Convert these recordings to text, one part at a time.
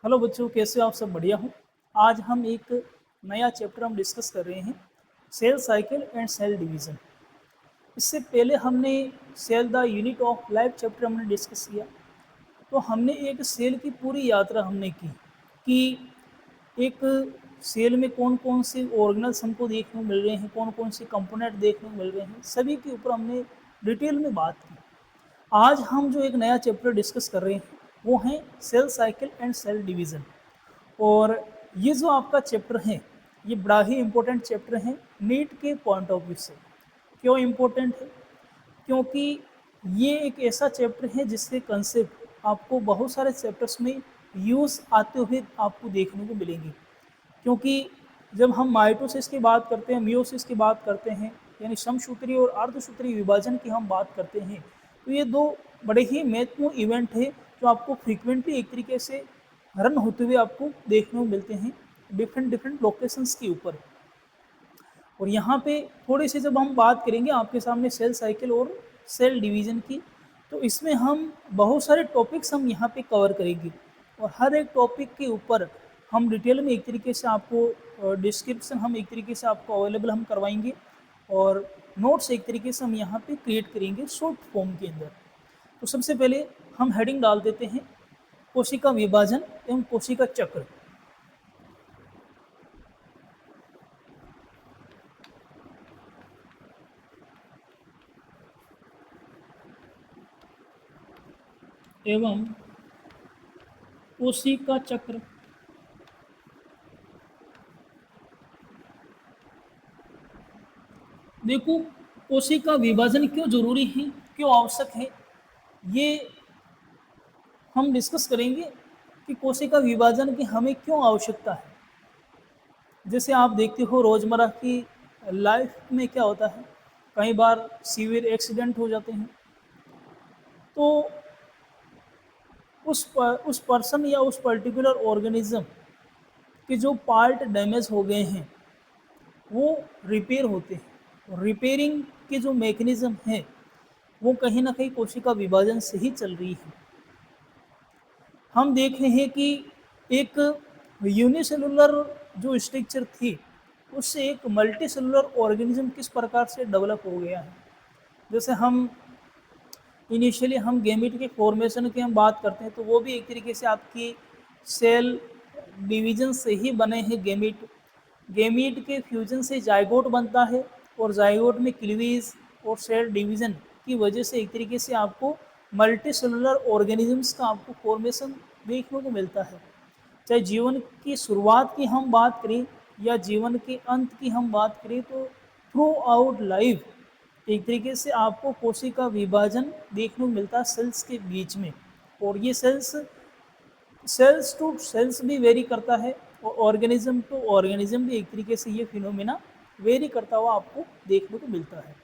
Hello बच्चों, कैसे हो आप? सब बढ़िया हो। आज हम एक नया चैप्टर हम डिस्कस कर रहे हैं, cell cycle and cell division. इससे पहले हमने cell the unit of life chapter हमने डिस्कस किया। तो हमने एक सेल की पूरी यात्रा हमने की कि एक सेल में कौन कौन से ऑर्गेनल्स हमको देखने को मिल रहे हैं, कौन कौन से कंपोनेंट देखने को मिल रहे हैं, सभी के ऊपर हमने डिटेल में बात की। आज हम जो एक नया चैप्टर डिस्कस कर रहे हैं वो है cell cycle and cell division. और ये जो आपका चैप्टर है ये बड़ा ही इम्पोर्टेंट चैप्टर है नीट के पॉइंट ऑफ व्यू से। क्यों इम्पोर्टेंट है? क्योंकि ये एक ऐसा चैप्टर है जिसके कंसेप्ट आपको बहुत सारे चैप्टर्स में यूज़ आते हुए आपको देखने को मिलेंगे। क्योंकि जब हम माइटोसिस की बात करते हैं, मियोसिस की बात करते हैं, यानी समसूत्री और अर्धसूत्री विभाजन की हम बात करते हैं, तो ये दो बड़े ही महत्वपूर्ण इवेंट है जो आपको फ्रीक्वेंटली एक तरीके से रन होते हुए आपको देखने को मिलते हैं डिफरेंट डिफरेंट लोकेशंस के ऊपर। और यहाँ पे थोड़ी सी जब हम बात करेंगे आपके सामने सेल साइकिल और सेल डिवीज़न की, तो इसमें हम बहुत सारे टॉपिक्स हम यहाँ पे कवर करेंगे और हर एक टॉपिक के ऊपर हम डिटेल में एक तरीके से आपको डिस्क्रिप्शन हम एक तरीके से आपको अवेलेबल हम करवाएंगे और नोट्स एक तरीके से हम यहाँ पे क्रिएट करेंगे शॉर्ट फॉर्म के अंदर। तो सबसे पहले हम हेडिंग डाल देते हैं कोशिका विभाजन एवं कोशिका चक्र। एवं कोशिका चक्र। देखो, कोशिका विभाजन क्यों जरूरी है, क्यों आवश्यक है, ये हम डिस्कस करेंगे कि कोशिका विभाजन की हमें क्यों आवश्यकता है। जैसे आप देखते हो रोज़मर्रा की लाइफ में क्या होता है, कई बार सीवियर एक्सीडेंट हो जाते हैं, तो उस पर्सन या उस पर्टिकुलर ऑर्गेनिज्म के जो पार्ट डैमेज हो गए हैं वो रिपेयर होते हैं। रिपेयरिंग के जो मैकेनिज्म है वो कहीं ना कहीं कोशिका विभाजन से ही चल रही है। हम देख रहे हैं कि एक यूनिसेलुलर जो स्ट्रक्चर थी उससे एक मल्टी सेलुलर ऑर्गेनिज्म किस प्रकार से डेवलप हो गया है। जैसे हम इनिशियली हम गैमीट के फॉर्मेशन की हम बात करते हैं तो वो भी एक तरीके से आपकी सेल डिवीजन से ही बने हैं। गैमीट गैमीट के फ्यूजन से जाइगोट बनता है और जाइगोट में क्लीवेज और सेल डिवीजन की वजह से एक तरीके से आपको मल्टी सेलुलर ऑर्गेनिजम्स का आपको फॉर्मेशन देखने को मिलता है। चाहे जीवन की शुरुआत की हम बात करें या जीवन के अंत की हम बात करें, तो थ्रू आउट लाइफ एक तरीके से आपको कोशिका विभाजन देखने को मिलता है सेल्स के बीच में। और ये सेल्स टू सेल्स भी वेरी करता है और ऑर्गेनिज्म टू ऑर्गेनिज्म भी एक तरीके से ये फिनोमिना वेरी करता हुआ आपको देखने को मिलता है।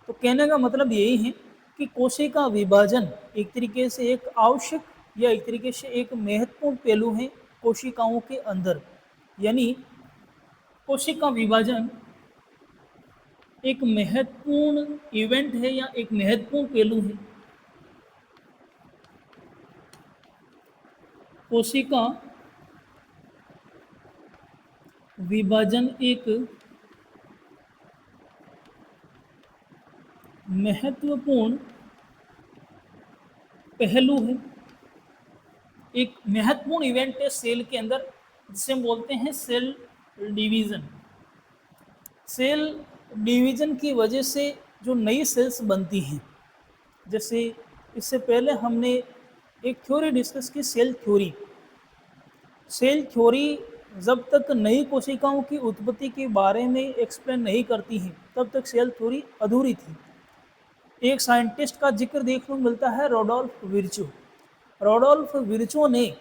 तो कहने का मतलब यही है कि कोशिका विभाजन एक तरीके से एक आवश्यक या एक तरीके से एक महत्वपूर्ण पहलू है कोशिकाओं के अंदर। यानी कोशिका विभाजन एक महत्वपूर्ण इवेंट है या एक महत्वपूर्ण पहलू है। कोशिका विभाजन एक महत्वपूर्ण पहलू है, एक महत्वपूर्ण इवेंट है सेल के अंदर, जिसे हम बोलते हैं सेल डिवीजन। सेल डिवीजन की वजह से जो नई सेल्स बनती हैं, जैसे इससे पहले हमने एक थ्योरी डिस्कस की, सेल थ्योरी। सेल थ्योरी जब तक नई कोशिकाओं की उत्पत्ति के बारे में एक्सप्लेन नहीं करती हैं तब तक सेल थ्योरी अधूरी थी। एक साइंटिस्ट का जिक्र देखने को मिलता है, रोडोल्फ विर्चो। रोडोल्फ विर्चो ने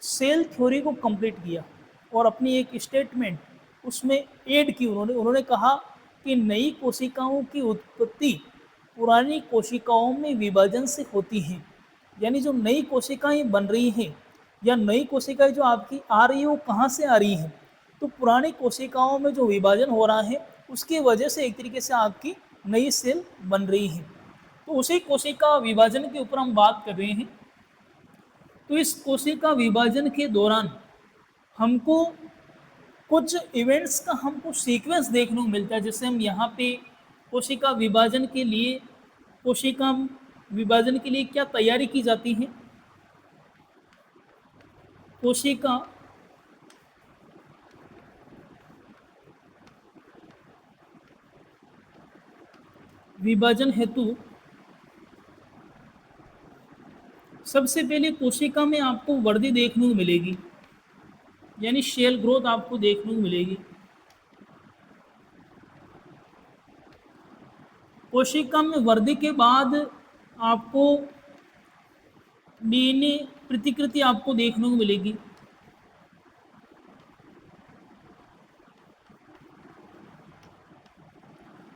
सेल थ्योरी को कंप्लीट किया और अपनी एक स्टेटमेंट उसमें ऐड की। उन्होंने कहा कि नई कोशिकाओं की उत्पत्ति पुरानी कोशिकाओं में विभाजन से होती हैं। यानी जो नई कोशिकाएं बन रही हैं या नई कोशिकाएं जो आपकी आ रही है वो कहाँ से आ रही हैं, तो पुरानी कोशिकाओं में जो विभाजन हो रहा है उसकी वजह से एक तरीके से आपकी नई सेल बन रही है। तो उसी कोशिका विभाजन के ऊपर हम बात कर रहे हैं। तो इस कोशिका विभाजन के दौरान हमको कुछ इवेंट्स का हमको सीक्वेंस देखने को मिलता है। जैसे हम यहाँ पे कोशिका विभाजन के लिए कोशिका विभाजन के लिए क्या तैयारी की जाती है, कोशिका विभाजन हेतु सबसे पहले कोशिका में आपको वर्दी देखने को मिलेगी, यानी सेल ग्रोथ आपको देखने को मिलेगी। कोशिका में वृद्धि के बाद आपको डीएनए प्रतिकृति आपको देखने को मिलेगी।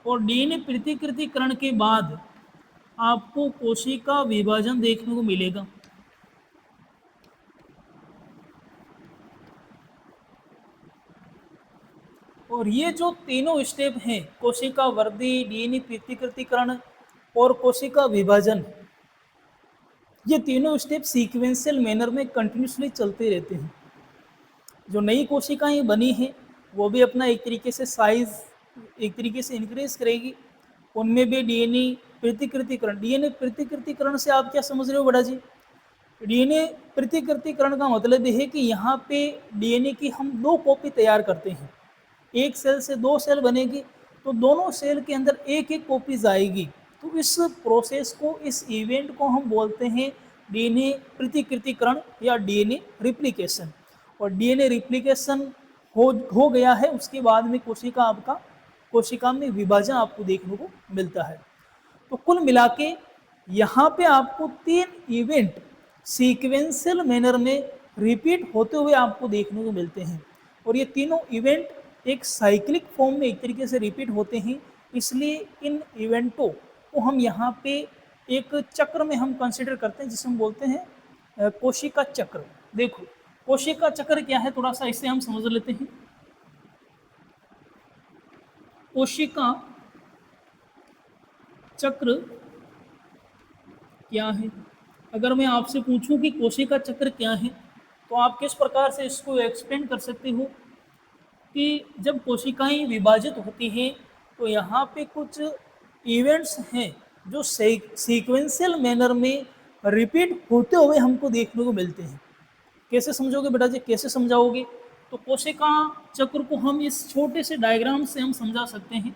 और डीएनए प्रतिकृतिकरण के बाद आपको कोशिका विभाजन देखने को मिलेगा। और ये जो तीनों स्टेप हैं, कोशिका वृद्धि, डीएनए प्रतिकृतिकरण और कोशिका विभाजन, ये तीनों स्टेप सीक्वेंशियल मैनर में कंटिन्यूसली चलते रहते हैं। जो नई कोशिकाएं बनी हैं वो भी अपना एक तरीके से साइज एक तरीके से इंक्रीज करेगी, उनमें भी डीएनए प्रतिकृतिकरण। डीएनए प्रतिकृतिकरण से आप क्या समझ रहे हो बड़ा जी? डीएनए प्रतिकृतिकरण का मतलब यह है कि यहाँ पे डीएनए की हम 2 कॉपी तैयार करते हैं। एक सेल से 2 सेल बनेगी तो दोनों सेल के अंदर एक एक कॉपीज आएगी। तो इस प्रोसेस को, इस इवेंट को हम बोलते हैं डीएनए प्रतिकृतिकरण या डीएनए रिप्लिकेशन। और डीएनए रिप्लिकेशन हो गया है, उसके बाद में कोशिका में विभाजन आपको देखने को मिलता है। तो कुल मिला के यहाँ पे आपको 3 इवेंट सीक्वेंशियल मैनर में रिपीट होते हुए आपको देखने को मिलते हैं। और ये तीनों इवेंट एक साइक्लिक फॉर्म में एक तरीके से रिपीट होते हैं, इसलिए इन इवेंटों को हम यहाँ पे एक चक्र में हम कंसिडर करते हैं, जिसे हम बोलते हैं कोशिका चक्र। देखो कोशिका चक्र क्या है, थोड़ा सा इसे हम समझ लेते हैं। कोशिका चक्र क्या है? अगर मैं आपसे पूछूं कि कोशिका चक्र क्या है, तो आप किस प्रकार से इसको एक्सप्लेन कर सकते हो कि जब कोशिकाएं विभाजित होती हैं तो यहाँ पे कुछ इवेंट्स हैं जो सीक्वेंशियल मैनर में रिपीट होते हुए हमको देखने को मिलते हैं। कैसे समझोगे बेटा जी, कैसे समझाओगे? तो कोशिका चक्र को हम इस छोटे से डायग्राम से हम समझा सकते हैं।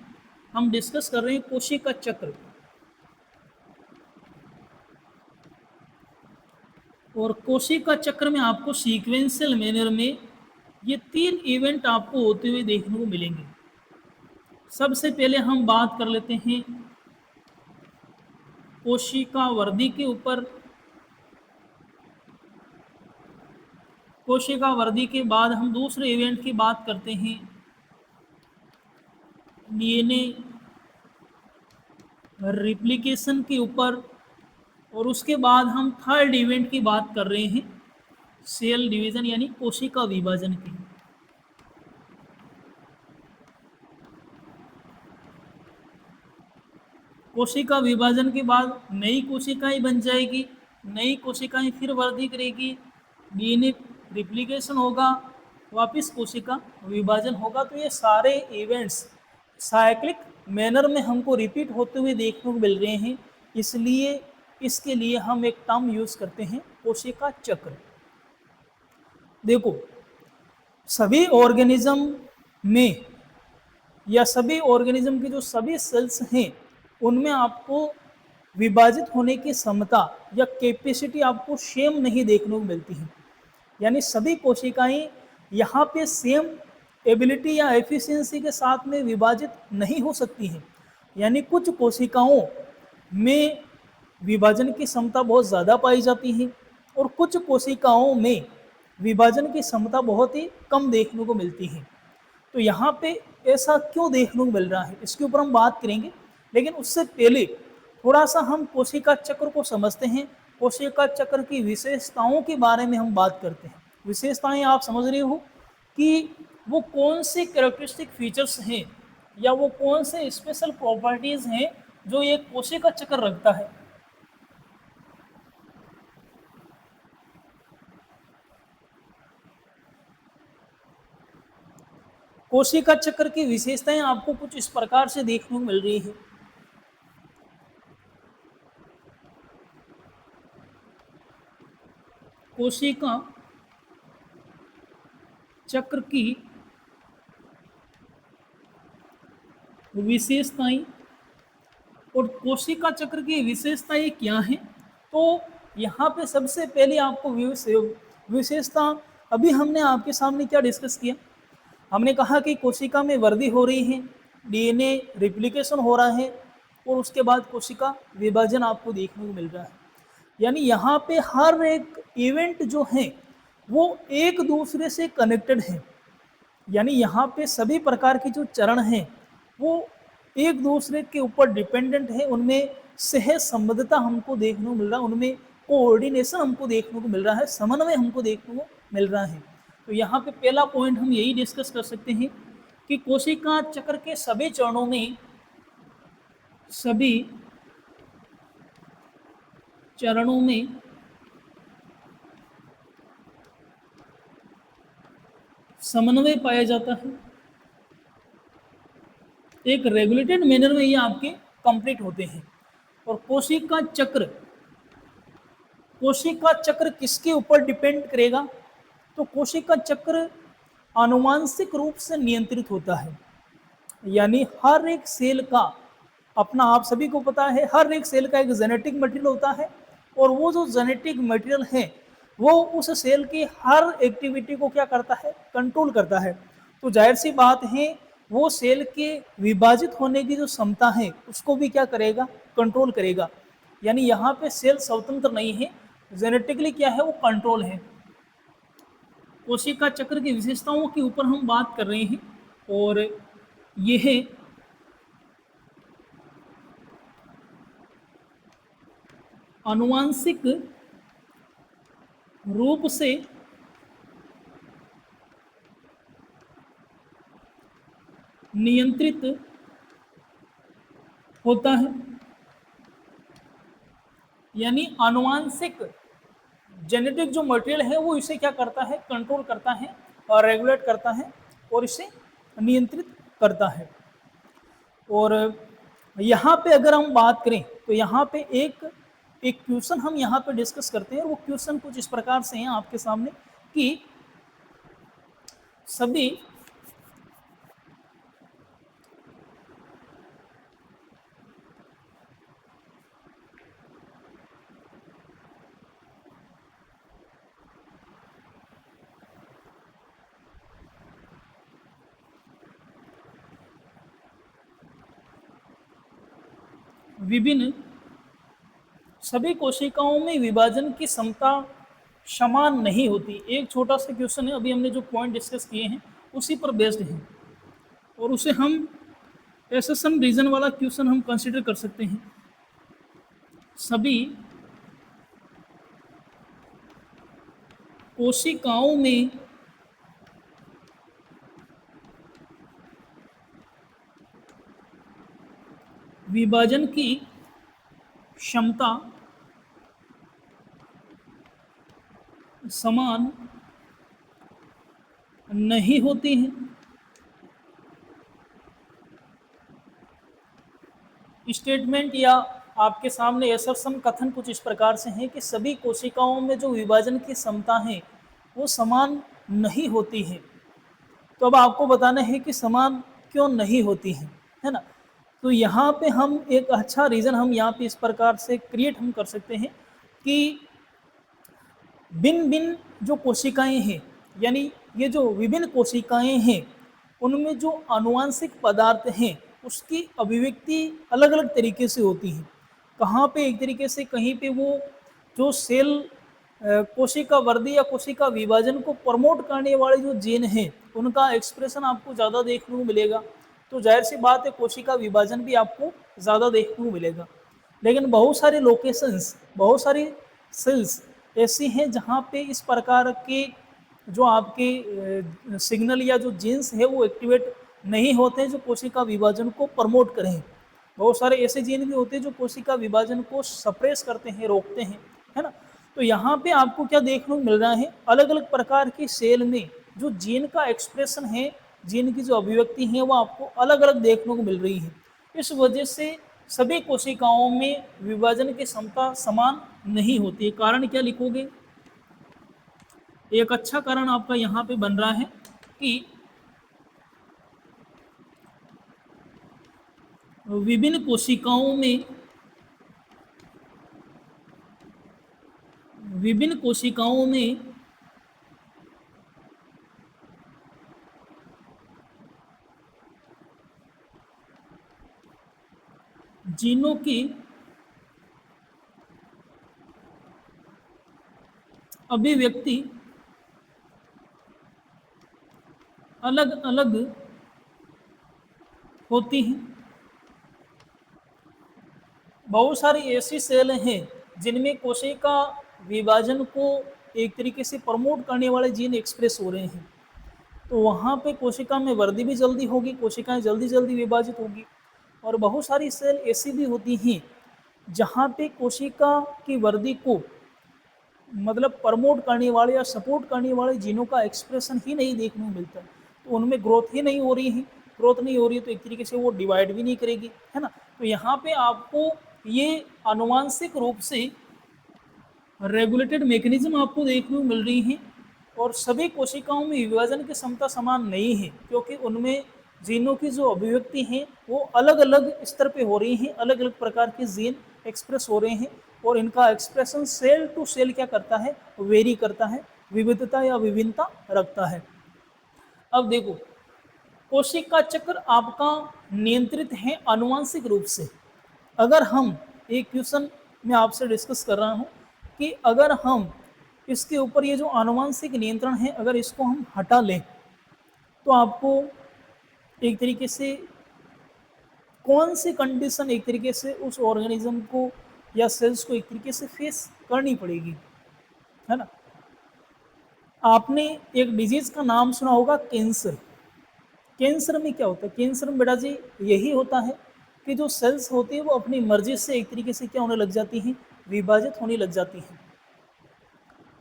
हम डिस्कस कर रहे हैं कोशिका चक्र, और कोशिका चक्र में आपको सीक्वेंशियल मैनर में ये 3 इवेंट आपको होते हुए देखने को मिलेंगे। सबसे पहले हम बात कर लेते हैं कोशिका वृद्धि के ऊपर। कोशिका वृद्धि के बाद हम दूसरे इवेंट की बात करते हैं डीएनए रिप्लिकेशन के ऊपर। और उसके बाद हम थर्ड इवेंट की बात कर रहे हैं सेल डिवीजन यानी कोशिका विभाजन की। कोशिका विभाजन के बाद नई कोशिकाएं बन जाएगी, नई कोशिकाएं फिर वृद्धि करेगी, डीएनए रिप्लिकेशन होगा, वापस कोशिका विभाजन होगा। तो ये सारे इवेंट्स साइक्लिक मैनर में हमको रिपीट होते हुए देखने को मिल रहे हैं, इसलिए इसके लिए हम एक टर्म यूज करते हैं कोशिका चक्र। देखो सभी ऑर्गेनिज्म में या सभी ऑर्गेनिज्म के जो सभी सेल्स हैं उनमें आपको विभाजित होने की क्षमता या कैपेसिटी आपको सेम नहीं देखने को मिलती है। यानी सभी कोशिकाएं यहाँ पे सेम एबिलिटी या एफिशिएंसी के साथ में विभाजित नहीं हो सकती हैं। यानी कुछ कोशिकाओं में विभाजन की क्षमता बहुत ज़्यादा पाई जाती है और कुछ कोशिकाओं में विभाजन की क्षमता बहुत ही कम देखने को मिलती है। तो यहाँ पे ऐसा क्यों देखने को मिल रहा है, इसके ऊपर हम बात करेंगे। लेकिन उससे पहले थोड़ा सा हम कोशिका चक्र को समझते हैं। कोशिका चक्र की विशेषताओं के बारे में हम बात करते हैं। विशेषताएं आप समझ रहे हो कि वो कौन से कैरेक्टरिस्टिक फीचर्स हैं या वो कौन से स्पेशल प्रॉपर्टीज़ हैं जो ये कोशिका चक्र रखता है। कोशिका चक्र की विशेषताएं आपको कुछ इस प्रकार से देखने को मिल रही है। कोशिका चक्र की विशेषताएं, और कोशिका चक्र की विशेषताएं क्या हैं? तो यहाँ पे सबसे पहले आपको विशेषता, अभी हमने आपके सामने क्या डिस्कस किया, हमने कहा कि कोशिका में वृद्धि हो रही है, डीएनए रिप्लिकेशन हो रहा है, और उसके बाद कोशिका विभाजन आपको देखने को मिल रहा है। यानी यहाँ पे हर एक इवेंट जो है वो एक दूसरे से कनेक्टेड है। यानी यहाँ पे सभी प्रकार के जो चरण हैं वो एक दूसरे के ऊपर डिपेंडेंट है, उनमें सह संबद्धता हमको देखने को मिल रहा है, उनमें कोऑर्डिनेशन हमको देखने को मिल रहा है, समन्वय हमको देखने को मिल रहा है। तो यहाँ पे पहला पॉइंट हम यही डिस्कस कर सकते हैं कि कोशिका चक्र के सभी चरणों में समन्वय पाया जाता है, एक रेगुलेटेड मैनर में ये आपके कंप्लीट होते हैं। और कोशिका चक्र किसके ऊपर डिपेंड करेगा? तो कोशिका चक्र आनुवांशिक रूप से नियंत्रित होता है। यानी हर एक सेल का अपना, आप सभी को पता है, हर एक सेल का एक जेनेटिक मटेरियल होता है, और वो जो जेनेटिक मटेरियल है वो उस सेल की हर एक्टिविटी को क्या करता है? कंट्रोल करता है। तो जाहिर सी बात है वो सेल के विभाजित होने की जो क्षमता है उसको भी क्या करेगा? कंट्रोल करेगा। यानी यहाँ पे सेल स्वतंत्र नहीं है, जेनेटिकली क्या है? वो कंट्रोल है। कोशिका चक्र की विशेषताओं के ऊपर हम बात कर रहे हैं, और यह आनुवांशिक रूप से नियंत्रित होता है। यानी आनुवांशिक जेनेटिक जो मटेरियल है वो इसे क्या करता है? कंट्रोल करता है और रेगुलेट करता है और इसे नियंत्रित करता है। और यहाँ पे अगर हम बात करें तो यहाँ पे एक क्वेश्चन हम यहाँ पे डिस्कस करते हैं, और वो क्वेश्चन कुछ इस प्रकार से हैं आपके सामने कि सभी सभी कोशिकाओं में विभाजन की क्षमता समान नहीं होती। एक छोटा सा क्वेश्चन है, अभी हमने जो पॉइंट डिस्कस किए हैं उसी पर बेस्ड है, और उसे हम एसेशन रीजन वाला क्वेश्चन हम कंसिडर कर सकते हैं। सभी कोशिकाओं में विभाजन की क्षमता समान नहीं होती है। स्टेटमेंट या आपके सामने असर्शन कथन कुछ इस प्रकार से है कि सभी कोशिकाओं में जो विभाजन की क्षमता है वो समान नहीं होती है। तो अब आपको बताना है कि समान क्यों नहीं होती है ना? तो यहाँ पे हम एक अच्छा रीज़न हम यहाँ पे इस प्रकार से क्रिएट हम कर सकते हैं कि भिन्न भिन्न जो कोशिकाएं हैं, यानी ये जो विभिन्न कोशिकाएं हैं उनमें जो आनुवांशिक पदार्थ हैं उसकी अभिव्यक्ति अलग अलग तरीके से होती है। कहाँ पे एक तरीके से, कहीं पे वो जो सेल कोशिका वृद्धि या कोशिका विभाजन को प्रमोट करने वाले जो जीन हैं उनका एक्सप्रेशन आपको ज़्यादा देखने को मिलेगा। तो जाहिर सी बात है कोशिका विभाजन भी आपको ज़्यादा देखने को मिलेगा। लेकिन बहुत सारे लोकेशंस, बहुत सारी सेल्स ऐसी हैं जहाँ पे इस प्रकार के जो आपके सिग्नल या जो जीन्स है वो एक्टिवेट नहीं होते हैं जो कोशिका विभाजन को प्रमोट करें। बहुत सारे ऐसे जीन भी होते हैं जो कोशिका विभाजन को सप्रेस करते हैं, रोकते हैं, है ना? तो यहाँ पे आपको क्या देखने को मिल रहा है? अलग अलग प्रकार की सेल में जो जीन का एक्सप्रेशन है जीन की जो अभिव्यक्ति है वो आपको अलग अलग देखने को मिल रही है। इस वजह से सभी कोशिकाओं में विभाजन की क्षमता समान नहीं होती है। कारण क्या लिखोगे? एक अच्छा कारण आपका यहाँ पे बन रहा है कि विभिन्न कोशिकाओं में जीनों की अभिव्यक्ति अलग अलग होती हैं। बहुत सारी ऐसी सेल हैं जिनमें कोशिका विभाजन को एक तरीके से प्रमोट करने वाले जीन एक्सप्रेस हो रहे हैं, तो वहाँ पे कोशिका में वृद्धि भी जल्दी होगी, कोशिकाएं जल्दी जल्दी विभाजित होगी। और बहुत सारी सेल ऐसी भी होती हैं जहाँ पे कोशिका की वृद्धि को मतलब प्रमोट करने वाले या सपोर्ट करने वाले जीनों का एक्सप्रेशन ही नहीं देखने को मिलता, तो उनमें ग्रोथ ही नहीं हो रही है। ग्रोथ नहीं हो रही है तो एक तरीके से वो डिवाइड भी नहीं करेगी, है ना। तो यहाँ पे आपको ये आनुवांशिक रूप से रेगुलेटेड मैकेनिज्म आपको देखने को मिल रही है। और सभी कोशिकाओं में विभाजन की क्षमता समान नहीं है, क्योंकि उनमें जीनों की जो अभिव्यक्ति है वो अलग अलग स्तर पे हो रही है, अलग अलग प्रकार के जीन एक्सप्रेस हो रहे हैं। और इनका एक्सप्रेशन सेल टू सेल क्या करता है, वेरी करता है, विविधता या विभिन्नता रखता है। अब देखो, कोशिका चक्र आपका नियंत्रित है आनुवांशिक रूप से। अगर हम एक क्वेश्चन में आपसे डिस्कस कर रहा हूँ कि अगर हम इसके ऊपर ये जो आनुवांशिक नियंत्रण है अगर इसको हम हटा लें तो आपको एक तरीके से कौन सी कंडीशन एक तरीके से उस ऑर्गेनिज्म को या सेल्स को एक तरीके से फेस करनी पड़ेगी, है ना। आपने एक डिजीज का नाम सुना होगा, कैंसर। कैंसर में क्या होता है? कैंसर में बेटा जी यही होता है कि जो सेल्स होती है वो अपनी मर्जी से एक तरीके से क्या होने लग जाती हैं, विभाजित होने लग जाती हैं।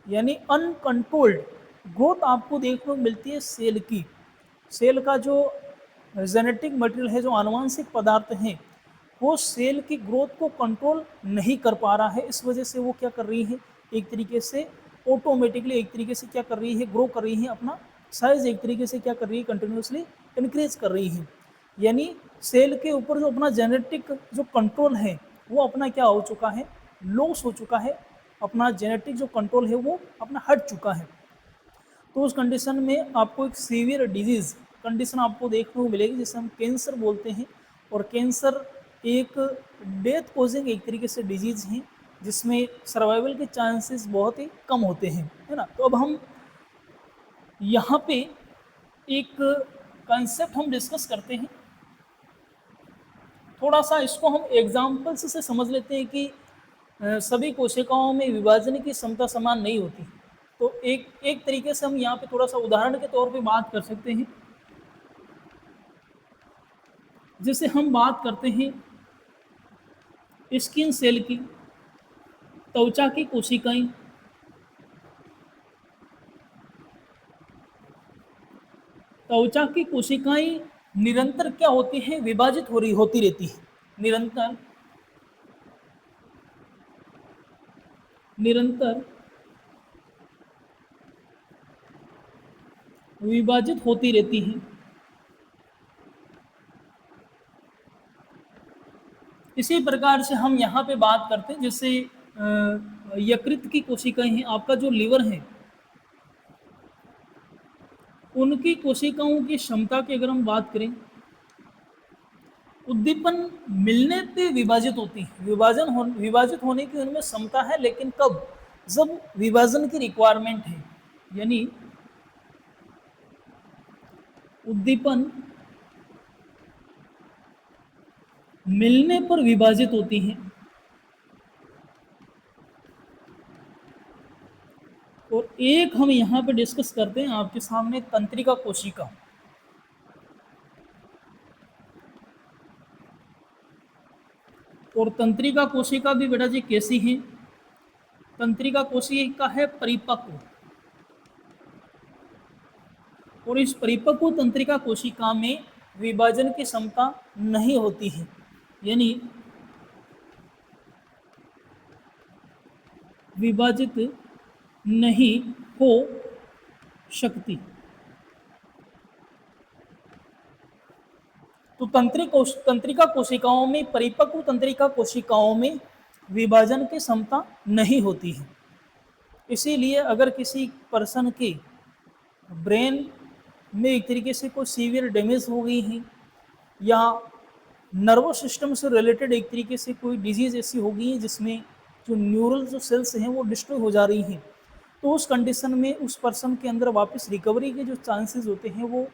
यानी अनकंट्रोल्ड ग्रोथ आपको देखने को मिलती है सेल की। सेल का जो जेनेटिक मटेरियल है, जो आनुवंशिक पदार्थ हैं, वो सेल की ग्रोथ को कंट्रोल नहीं कर पा रहा है। इस वजह से वो क्या कर रही है, एक तरीके से ऑटोमेटिकली एक तरीके से क्या कर रही है, ग्रो कर रही है, अपना साइज एक तरीके से क्या कर रही है, कंटिन्यूसली इंक्रीज कर रही है। यानी सेल के ऊपर जो अपना जेनेटिक जो कंट्रोल है वो अपना क्या हो चुका है, लॉस हो चुका है। अपना जेनेटिक जो कंट्रोल है वो अपना हट चुका है। तो उस कंडीशन में आपको एक सीवियर डिजीज कंडीशन आपको देखने को मिलेगी जिसे हम कैंसर बोलते हैं। और कैंसर एक डेथ कॉजिंग एक तरीके से डिजीज है जिसमें सर्वाइवल के चांसेस बहुत ही कम होते हैं, है ना। तो अब हम यहाँ पे एक कंसेप्ट हम डिस्कस करते हैं, थोड़ा सा इसको हम एग्जाम्पल्स से समझ लेते हैं कि सभी कोशिकाओं में विभाजन की क्षमता समान नहीं होती। तो एक एक तरीके से हम यहाँ पे थोड़ा सा उदाहरण के तौर पे बात कर सकते हैं। जैसे हम बात करते हैं स्किन सेल की, त्वचा की कोशिकाएं। त्वचा की कोशिकाएं निरंतर क्या होती हैं, विभाजित होती रहती है। निरंतर निरंतर विभाजित होती रहती हैं। इसी प्रकार से हम यहाँ पे बात करते हैं, जैसे यकृत की कोशिकाएं हैं, आपका जो लिवर है, उनकी कोशिकाओं की क्षमता की अगर हम बात करें, उद्दीपन मिलने पे विभाजित होती है। विभाजित होने की उनमें क्षमता है, लेकिन कब? जब विभाजन की रिक्वायरमेंट है। यानी उद्दीपन मिलने पर विभाजित होती हैं। और एक हम यहाँ पे डिस्कस करते हैं आपके सामने, तंत्रिका कोशिका। और तंत्रिका कोशिका भी बेटा जी कैसी है? तंत्रिका कोशिका है परिपक्व। और इस परिपक्व तंत्रिका कोशिका में विभाजन की क्षमता नहीं होती है, यानी विभाजित नहीं हो सकती। तो तंत्रिका कोशिकाओं में, परिपक्व तंत्रिका कोशिकाओं में विभाजन की क्षमता नहीं होती है। इसीलिए अगर किसी पर्सन के ब्रेन में एक तरीके से कोई सीवियर डैमेज हो गई है या नर्वस सिस्टम से रिलेटेड एक तरीके से कोई डिजीज़ ऐसी हो गई है जिसमें जो न्यूरल जो सेल्स हैं वो डिस्ट्रॉय हो जा रही हैं, तो उस कंडीशन में उस पर्सन के अंदर वापस रिकवरी के जो चांसेस होते हैं वो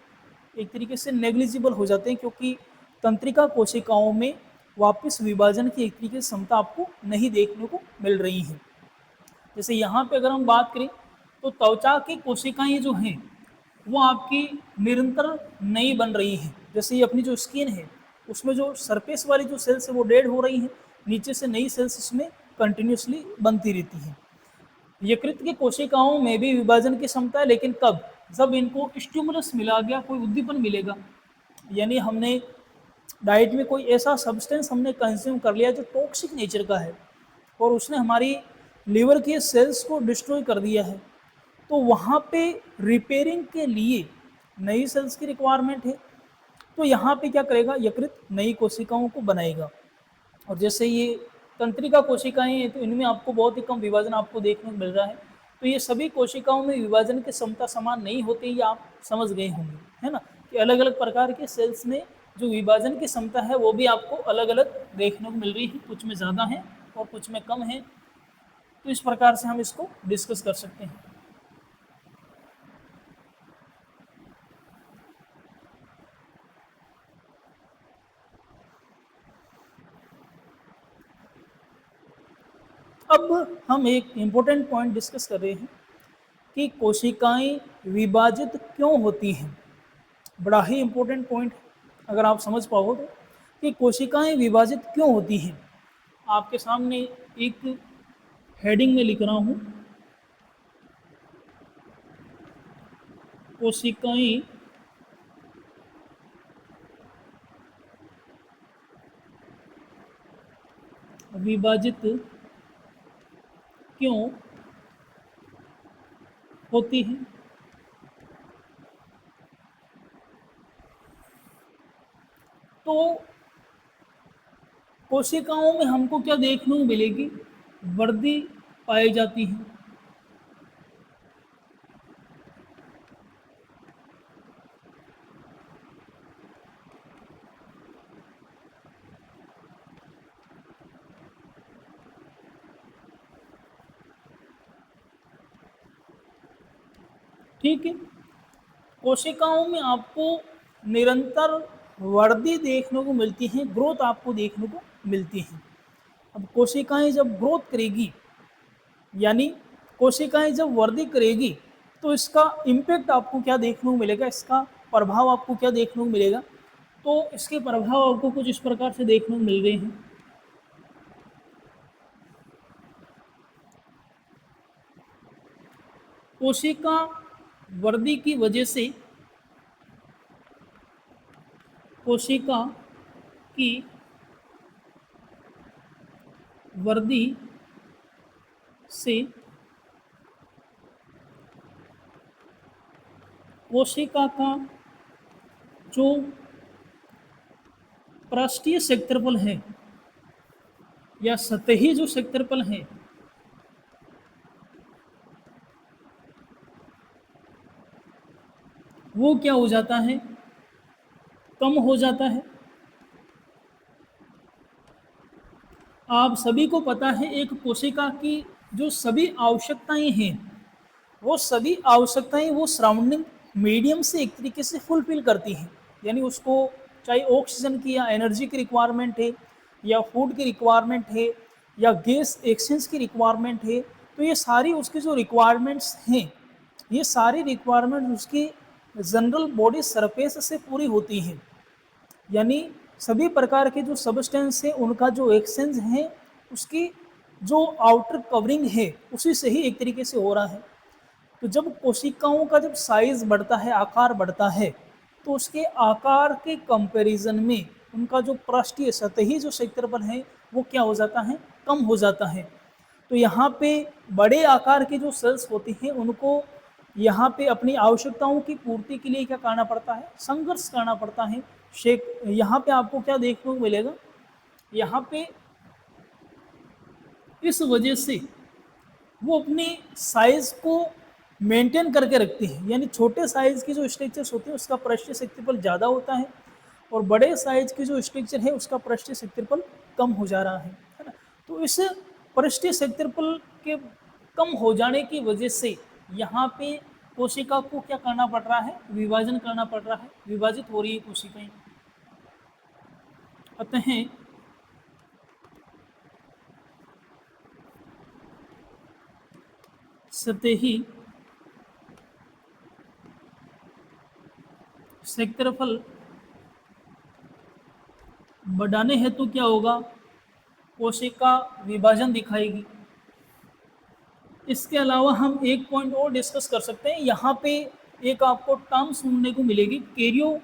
एक तरीके से नेग्लिजिबल हो जाते हैं, क्योंकि तंत्रिका कोशिकाओं में वापस विभाजन की एक तरीके से क्षमता आपको नहीं देखने को मिल रही है। जैसे यहाँ पे अगर हम बात करें तो त्वचा की कोशिकाएं जो हैं वो आपकी निरंतर नई बन रही हैं। जैसे ये अपनी जो स्किन है उसमें जो सरफेस वाली जो सेल्स है वो डेड हो रही हैं, नीचे से नई सेल्स इसमें कंटिन्यूसली बनती रहती हैं। यकृत की कोशिकाओं में भी विभाजन की क्षमता है, लेकिन कब? जब इनको स्टिमुलस मिला गया, कोई उद्दीपन मिलेगा, यानी हमने डाइट में कोई ऐसा सब्सटेंस हमने कंज्यूम कर लिया जो टॉक्सिक नेचर का है और उसने हमारी लीवर के सेल्स को डिस्ट्रॉय कर दिया है, तो वहाँ पे रिपेयरिंग के लिए नई सेल्स की रिक्वायरमेंट है। तो यहाँ पे क्या करेगा? यकृत नई कोशिकाओं को बनाएगा। और जैसे ये तंत्रिका कोशिकाएं हैं तो इनमें आपको बहुत ही कम विभाजन आपको देखने को मिल रहा है। तो ये सभी कोशिकाओं में विभाजन की क्षमता समान नहीं होती, ये आप समझ गए होंगे, है ना, कि अलग अलग प्रकार के सेल्स में जो विभाजन की क्षमता है वो भी आपको अलग अलग देखने को मिल रही है, कुछ में ज़्यादा है और कुछ में कम है। तो इस प्रकार से हम इसको डिस्कस कर सकते हैं। अब हम एक इम्पोर्टेंट पॉइंट डिस्कस कर रहे हैं कि कोशिकाएं विभाजित क्यों होती हैं। बड़ा ही इम्पोर्टेंट पॉइंट अगर आप समझ पाओ तो, कि कोशिकाएं विभाजित क्यों होती हैं। आपके सामने एक हेडिंग में लिख रहा हूँ, कोशिकाएं विभाजित क्यों होती हैं। तो कोशिकाओं में हमको क्या देखने को मिलेगी? वर्दी पाई जाती है। ठीक है, कोशिकाओं में आपको निरंतर वृद्धि देखने को मिलती है, ग्रोथ आपको देखने को मिलती है। अब कोशिकाएं जब ग्रोथ करेगी, यानी कोशिकाएं जब वृद्धि करेगी, तो इसका इम्पैक्ट आपको क्या देखने को मिलेगा, इसका प्रभाव आपको क्या देखने को मिलेगा? तो इसके प्रभाव आपको कुछ इस प्रकार से देखने को मिल रहे हैं। कोशिका वृद्धि की वजह से कोशिका की वृद्धि से कोशिका का जो पृष्ठीय क्षेत्रफल है या सतही जो क्षेत्रफल है वो क्या हो जाता है? कम हो जाता है। आप सभी को पता है एक कोशिका की जो सभी आवश्यकताएं हैं वो सभी आवश्यकताएं वो सराउंडिंग मीडियम से एक तरीके से फुलफिल करती हैं, यानी उसको चाहे ऑक्सीजन की या एनर्जी की रिक्वायरमेंट है या फूड की रिक्वायरमेंट है या गैस एक्सचेंज की रिक्वायरमेंट है, तो ये सारी उसकी जो रिक्वायरमेंट्स हैं ये सारी रिक्वायरमेंट उसकी जनरल बॉडी सरफेस से पूरी होती हैं, यानी सभी प्रकार के जो सब्सटेंस है उनका जो एक्सचेंज है उसकी जो आउटर कवरिंग है उसी से ही एक तरीके से हो रहा है। तो जब कोशिकाओं का जब साइज बढ़ता है, आकार बढ़ता है, तो उसके आकार के कंपैरिजन में उनका जो पृष्ठीय सतही जो क्षेत्रफल है वो क्या हो जाता है, कम हो जाता है। तो यहाँ पे बड़े आकार के जो सेल्स होते हैं उनको यहाँ पे अपनी आवश्यकताओं की पूर्ति के लिए क्या करना पड़ता है, संघर्ष करना पड़ता है। शेक यहाँ पे आपको क्या देखने को मिलेगा, यहाँ पे इस वजह से वो अपने साइज को मेंटेन करके रखती है, यानी छोटे साइज के जो स्ट्रक्चर्स होते हैं उसका पृष्ठीय क्षेत्रफल ज़्यादा होता है और बड़े साइज के जो स्ट्रक्चर है उसका पृष्ठीय क्षेत्रफल कम हो जा रहा है ना। तो इस पृष्ठीय क्षेत्रफल के कम हो जाने की वजह से यहाँ पे कोशिका को क्या करना पड़ रहा है, विभाजन करना पड़ रहा है, विभाजित हो रही है कोशिकाएं। अतः सतही क्षेत्रफल बढ़ाने हेतु क्या होगा, कोशिका विभाजन दिखाएगी। इसके अलावा हम एक पॉइंट और डिस्कस कर सकते हैं। यहाँ पे एक आपको टर्म सुनने को मिलेगी, कैरियो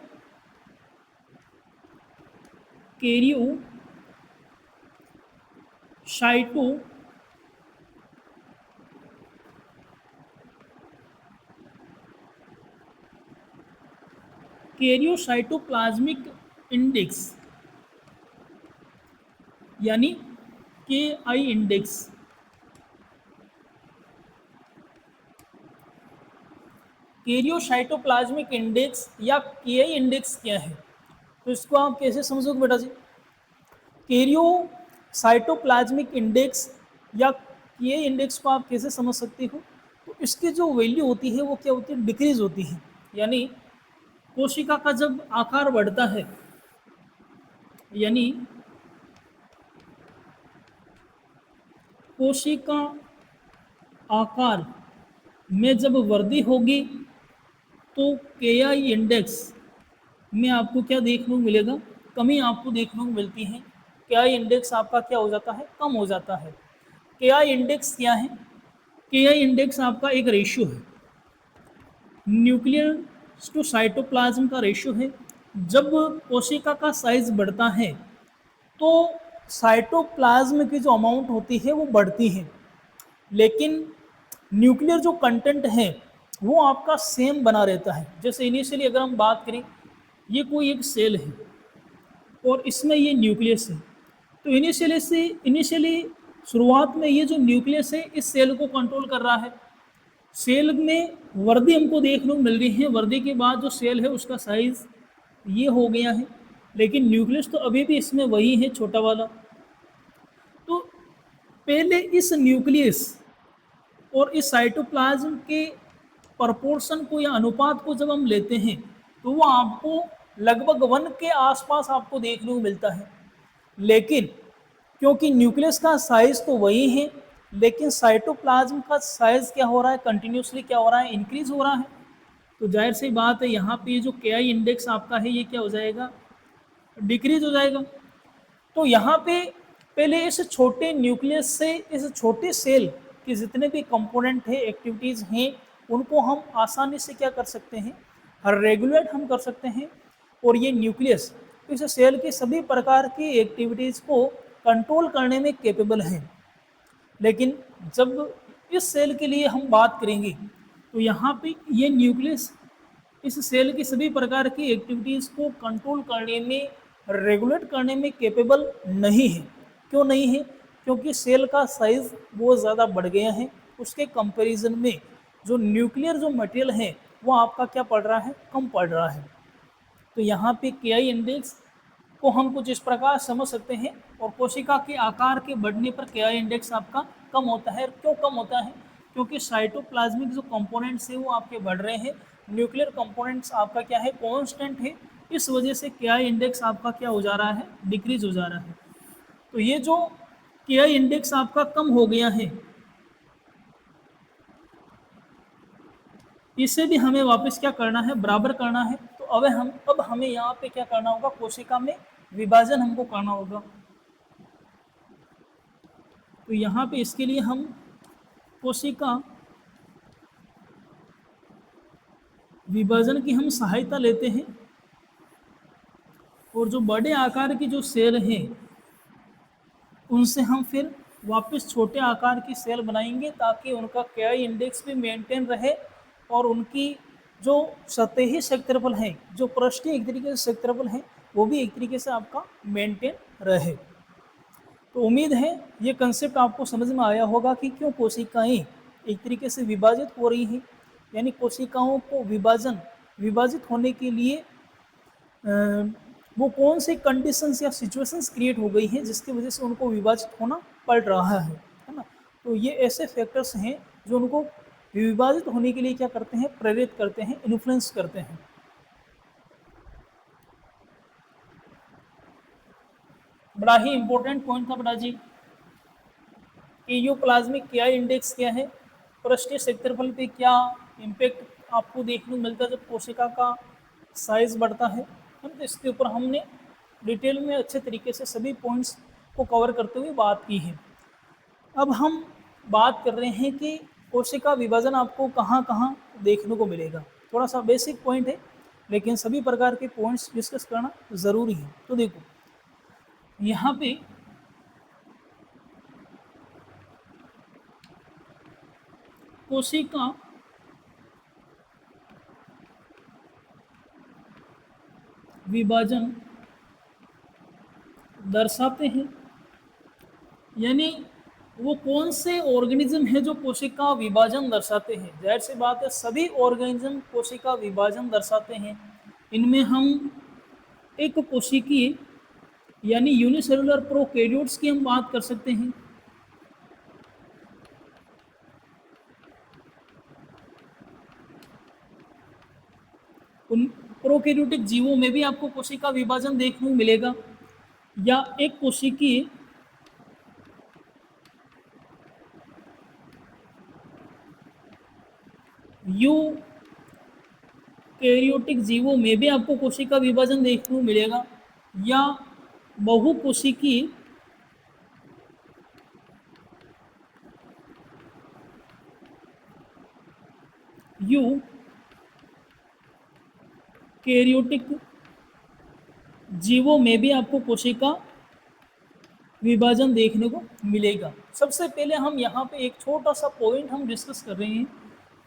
साइटो कैरियोसाइटोप्लाज्मिक इंडेक्स, यानी के आई इंडेक्स। कैरियोसाइटोप्लाज्मिक इंडेक्स या के आई इंडेक्स क्या है, तो इसको आप कैसे समझोगे बेटा जी। कैरियोसाइटोप्लाज्मिक इंडेक्स या के आई इंडेक्स को आप कैसे समझ सकते हो, तो इसकी जो वैल्यू होती है वो क्या होती है, डिक्रीज होती है। यानी कोशिका का जब आकार बढ़ता है, यानी कोशिका आकार में जब वृद्धि होगी तो के आई इंडेक्स में आपको क्या देखने को मिलेगा, कमी आपको देखने को मिलती है। के आई इंडेक्स आपका क्या हो जाता है, कम हो जाता है। के आई इंडेक्स क्या है, के आई इंडेक्स आपका एक रेशियो है, न्यूक्लियर टू साइटोप्लाज्म का रेशियो है। जब कोशिका का साइज बढ़ता है तो साइटोप्लाज्म की जो अमाउंट होती है वो बढ़ती है, लेकिन न्यूक्लियर जो कंटेंट है वो आपका सेम बना रहता है। जैसे इनिशियली अगर हम बात करें, ये कोई एक सेल है और इसमें ये न्यूक्लियस है, तो इनिशियली शुरुआत में ये जो न्यूक्लियस है इस सेल को कंट्रोल कर रहा है। सेल में वृद्धि हमको देखने को मिल रही है, वृद्धि के बाद जो सेल है उसका साइज ये हो गया है, लेकिन न्यूक्लियस तो अभी भी इसमें वही है, छोटा वाला। तो पहले इस न्यूक्लियस और इस साइटोप्लाज्म के प्रपोर्शन को या अनुपात को जब हम लेते हैं तो वो आपको लगभग 1 के आसपास आपको देखने को मिलता है। लेकिन क्योंकि न्यूक्लियस का साइज तो वही है, लेकिन साइटोप्लाज्म का साइज क्या हो रहा है, कंटिन्यूसली क्या हो रहा है, इंक्रीज हो रहा है। तो जाहिर सी बात है यहाँ पे जो के आई इंडेक्स आपका है ये क्या हो जाएगा, डिक्रीज हो जाएगा। तो यहाँ पे पहले इस छोटे न्यूक्लियस से इस छोटे सेल के जितने भी कंपोनेंट है, एक्टिविटीज़ हैं, उनको हम आसानी से क्या कर सकते हैं, रेगुलेट हम कर सकते हैं। और ये न्यूक्लियस इस सेल की सभी प्रकार की एक्टिविटीज़ को कंट्रोल करने में कैपेबल हैं। लेकिन जब इस सेल के लिए हम बात करेंगे तो यहाँ पे ये न्यूक्लियस इस सेल की सभी प्रकार की एक्टिविटीज़ को कंट्रोल करने में, रेगुलेट करने में कैपेबल नहीं है। क्यों नहीं है, क्योंकि सेल का साइज बहुत ज़्यादा बढ़ गया है, उसके कंपैरिजन में जो न्यूक्लियर जो मटेरियल है वो आपका क्या पड़ रहा है, कम पड़ रहा है। तो यहाँ पे के आई इंडेक्स को हम कुछ इस प्रकार समझ सकते हैं। और कोशिका के आकार के बढ़ने पर के आई इंडेक्स आपका कम होता है। क्यों कम होता है, क्योंकि साइटोप्लाज्मिक जो कंपोनेंट्स है वो आपके बढ़ रहे हैं, न्यूक्लियर कंपोनेंट्स आपका क्या है, कांस्टेंट है। इस वजह से के आई इंडेक्स आपका क्या हो जा रहा है, डिक्रीज हो जा रहा है। तो ये जो के आई इंडेक्स आपका कम हो गया है, इसे भी हमें वापस क्या करना है, बराबर करना है। तो अब हमें यहाँ पे क्या करना होगा, कोशिका में विभाजन हमको करना होगा। तो यहाँ पे इसके लिए हम कोशिका विभाजन की हम सहायता लेते हैं और जो बड़े आकार की जो सेल हैं उनसे हम फिर वापस छोटे आकार की सेल बनाएंगे ताकि उनका KI इंडेक्स भी मेंटेन रहे और उनकी जो सतही क्षेत्रफल है, जो पृष्ठीय एक तरीके से क्षेत्रफल है, वो भी एक तरीके से आपका मेंटेन रहे। तो उम्मीद है ये कंसेप्ट आपको समझ में आया होगा कि क्यों कोशिकाएं एक तरीके से विभाजित हो रही हैं, यानी कोशिकाओं को विभाजित होने के लिए वो कौन से कंडीशंस या सिचुएशंस क्रिएट हो गई हैं जिसकी वजह से उनको विभाजित होना पड़ रहा है ना। तो ये ऐसे फैक्टर्स हैं जो उनको विभाजित होने के लिए क्या करते हैं, प्रेरित करते हैं, इन्फ्लुएंस करते हैं। बड़ा ही इंपॉर्टेंट पॉइंट था बेटा जी। एयूप्लाज्मिक KI इंडेक्स क्या है, पृष्ठीय क्षेत्रफल पे क्या इम्पैक्ट आपको देखने को मिलता है जब कोशिका का साइज बढ़ता है। तो इसके ऊपर हमने डिटेल में अच्छे तरीके से सभी पॉइंट्स को कवर करते हुए बात की है। अब हम बात कर रहे हैं कि कोशिका विभाजन आपको कहाँ कहाँ देखने को मिलेगा। थोड़ा सा बेसिक पॉइंट है लेकिन सभी प्रकार के पॉइंट्स डिस्कस करना ज़रूरी है। तो देखो यहाँ पे कोशिका विभाजन दर्शाते हैं, यानी वो कौन से ऑर्गेनिज्म है जो कोशिका विभाजन दर्शाते हैं। जाहिर सी बात है सभी ऑर्गेनिज्म कोशिका विभाजन दर्शाते हैं। इनमें हम एक कोशिकीय यानी यूनिसेलुलर प्रोकैरियोट्स की हम बात कर सकते हैं। उन प्रोकैरियोटिक जीवों में भी आपको कोशिका विभाजन देखने को मिलेगा। या एक कोशिकीय यूकैरियोटिक जीवों में भी आपको कोशिका विभाजन देखने को मिलेगा। या बहुकोशिकीय यूकैरियोटिक जीवों में भी आपको कोशिका विभाजन देखने को मिलेगा। सबसे पहले हम यहाँ पे एक छोटा सा पॉइंट हम डिस्कस कर रहे हैं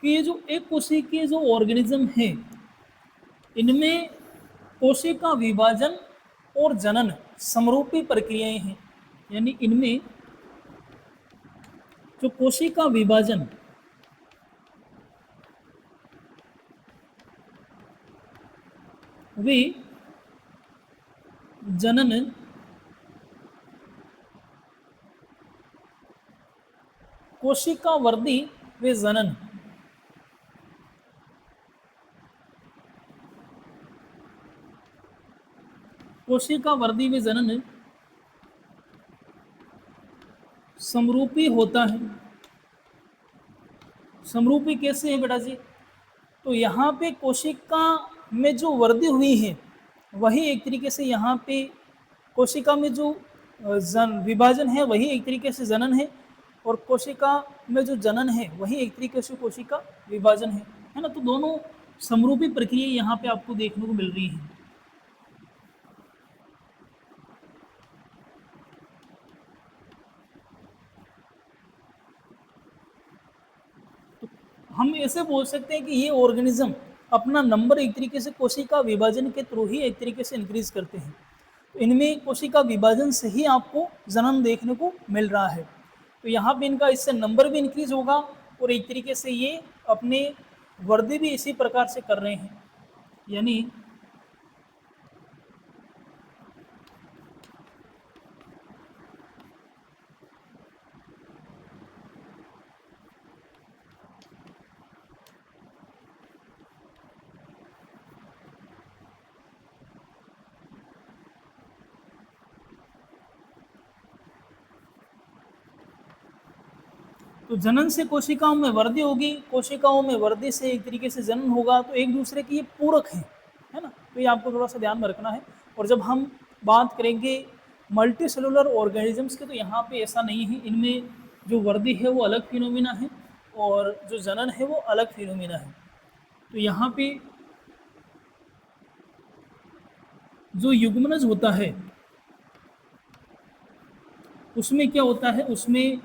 कि ये जो एक कोशिकीय जो ऑर्गेनिज्म है इनमें कोशिका विभाजन और जनन समरूपी प्रक्रियाएं हैं। यानी इनमें जो कोशिका विभाजन वे जनन कोशिका वर्धी वे जनन कोशिका वर्धी वे जनन समरूपी होता है। समरूपी कैसे है बेटा जी? तो यहाँ पे कोशिका में जो वृद्धि हुई है वही एक तरीके से यहाँ पे कोशिका में जो विभाजन है वही एक तरीके से जनन है, और कोशिका में जो जनन है वही एक तरीके से कोशिका विभाजन है ना। तो दोनों समरूपी प्रक्रिया यहाँ पे आपको देखने को मिल रही है। तो हम ऐसे बोल सकते हैं कि ये ऑर्गेनिज्म अपना नंबर एक तरीके से कोशिका विभाजन के थ्रू ही एक तरीके से इंक्रीज करते हैं। तो इनमें कोशिका विभाजन से ही आपको जन्म देखने को मिल रहा है। तो यहाँ पे इनका इससे नंबर भी इंक्रीज होगा और एक तरीके से ये अपने वृद्धि भी इसी प्रकार से कर रहे हैं। यानी तो जनन से कोशिकाओं में वृद्धि होगी, कोशिकाओं में वृद्धि से एक तरीके से जनन होगा। तो एक दूसरे के ये पूरक हैं, है ना। तो ये आपको थोड़ा सा ध्यान में रखना है। और जब हम बात करेंगे मल्टी सेलुलर ऑर्गेनिजम्स के तो यहाँ पे ऐसा नहीं है। इनमें जो वृद्धि है वो अलग फिनोमिना है और जो जनन है वो अलग फिनोमिना है। तो यहाँ पे जो युग्मनज होता है उसमें क्या होता है, उसमें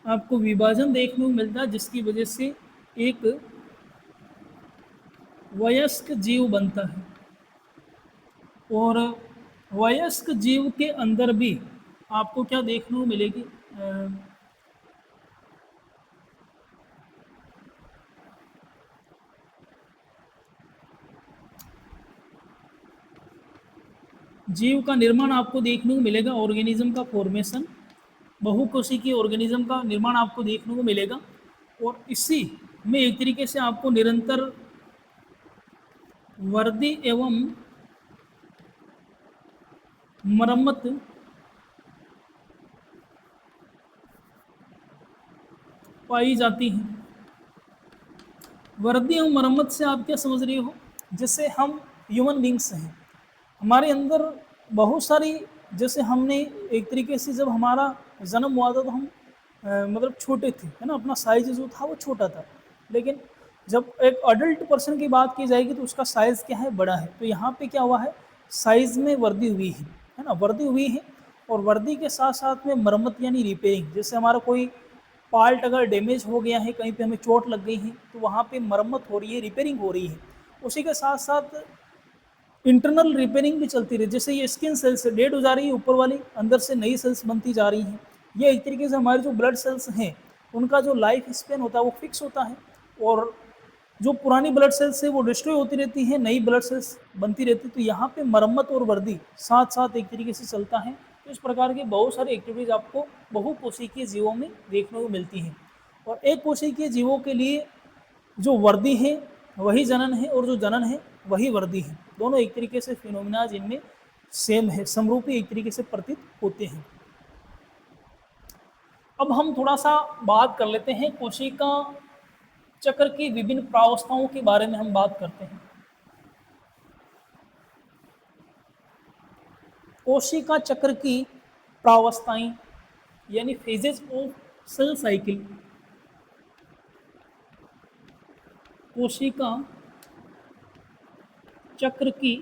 आपको विभाजन देखने को मिलता है, जिसकी वजह से एक वयस्क जीव बनता है। और वयस्क जीव के अंदर भी आपको क्या देखने को मिलेगी, जीव का निर्माण आपको देखने को मिलेगा, ऑर्गेनिज्म का फॉर्मेशन, बहुकोशिकीय ऑर्गेनिज्म का निर्माण आपको देखने को मिलेगा। और इसी में एक तरीके से आपको निरंतर वर्दी एवं मरम्मत पाई जाती है। वर्दी एवं मरम्मत से आप क्या समझ रहे हो, जैसे हम ह्यूमन बींग्स हैं, हमारे अंदर बहुत सारी, जैसे हमने एक तरीके से जब हमारा जन्म हुआ था तो हम मतलब छोटे थे, है ना, अपना साइज जो था वो छोटा था। लेकिन जब एक अडल्ट पर्सन की बात की जाएगी तो उसका साइज क्या है, बड़ा है। तो यहाँ पे क्या हुआ है, साइज में वृद्धि हुई है ना, वृद्धि हुई है। और वृद्धि के साथ साथ में मरम्मत यानी रिपेयरिंग, जैसे हमारा कोई पार्ट अगर डैमेज हो गया है, कहीं पे हमें चोट लग गई है, तो वहाँ पे मरम्मत हो रही है, रिपेयरिंग हो रही है। उसी के साथ साथ इंटरनल रिपेयरिंग भी चलती रही, जैसे ये स्किन सेल्स डेड हो जा रही है ऊपर वाली, अंदर से नई सेल्स बनती जा रही हैं। ये एक तरीके से हमारे जो ब्लड सेल्स हैं उनका जो लाइफ स्पेन होता है वो फिक्स होता है। और जो पुरानी ब्लड सेल्स है वो डिस्ट्रॉय होती रहती है, नई ब्लड सेल्स बनती रहती है। तो यहाँ पे मरम्मत और वृद्धि साथ साथ एक तरीके से चलता है। तो इस प्रकार की बहुत सारी एक्टिविटीज़ आपको बहुकोशिकीय जीवों में देखने को मिलती हैं। और एक कोशिकीय जीवों के लिए जो वर्दी है वही जनन है, और जो जनन है वही वर्दी है। दोनों एक तरीके से फिनोमिनाज इनमें सेम है, समरूपी एक तरीके से प्रतीत होते हैं। अब हम थोड़ा सा बात कर लेते हैं कोशिका चक्र की विभिन्न प्रावस्थाओं के बारे में हम बात करते हैं। कोशिका चक्र की प्रावस्थाएं यानी फेजेस ऑफ सेल साइकिल, कोशिका चक्र की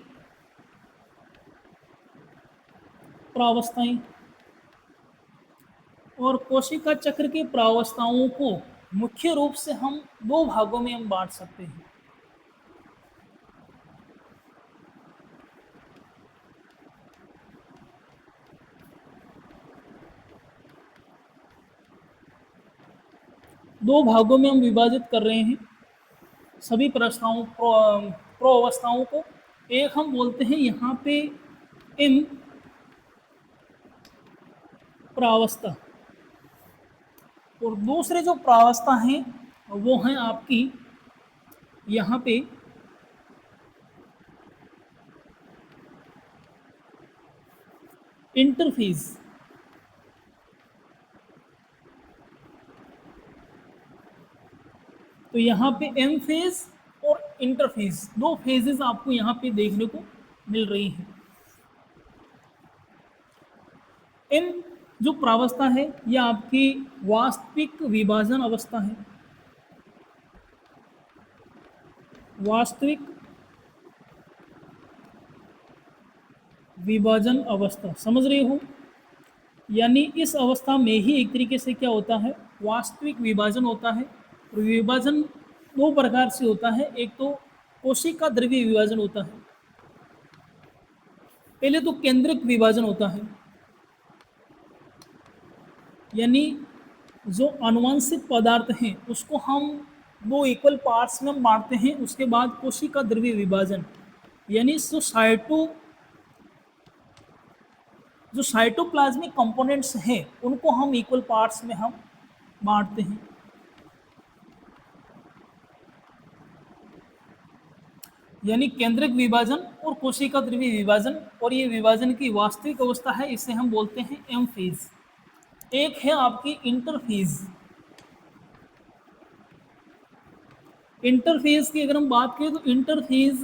प्रावस्थाएं। और कोशिका चक्र की प्रावस्थाओं को मुख्य रूप से हम दो भागों में हम बांट सकते हैं। दो भागों में हम विभाजित कर रहे हैं सभी प्रावस्थाओं को। एक हम बोलते हैं यहाँ पे एम प्रावस्था, और दूसरे जो प्रावस्था हैं वो हैं आपकी यहाँ पे इंटरफेज। तो यहाँ पे एम फेज और इंटरफेज, दो फेजेस आपको यहाँ पे देखने को मिल रही हैं। एम जो प्रावस्था है यह आपकी वास्तविक विभाजन अवस्था है। वास्तविक विभाजन अवस्था समझ रहे हो, यानी इस अवस्था में ही एक तरीके से क्या होता है, वास्तविक विभाजन होता है। और विभाजन दो प्रकार से होता है, एक तो कोशिका द्रव्य विभाजन होता है, पहले तो केंद्रक विभाजन होता है, यानी जो आनुवंशिक पदार्थ हैं उसको हम दो इक्वल पार्ट्स में बांटते हैं। उसके बाद कोशिका द्रव्य विभाजन, यानी जो साइटोप्लाज्मिक कंपोनेंट्स हैं उनको हम इक्वल पार्ट्स में हम बांटते हैं। यानी केंद्रक विभाजन और कोशिका द्रव्य विभाजन, और ये विभाजन की वास्तविक अवस्था है, इसे हम बोलते हैं एम फेज। एक है आपकी इंटरफेज। इंटरफेज की अगर हम बात करें तो इंटरफेज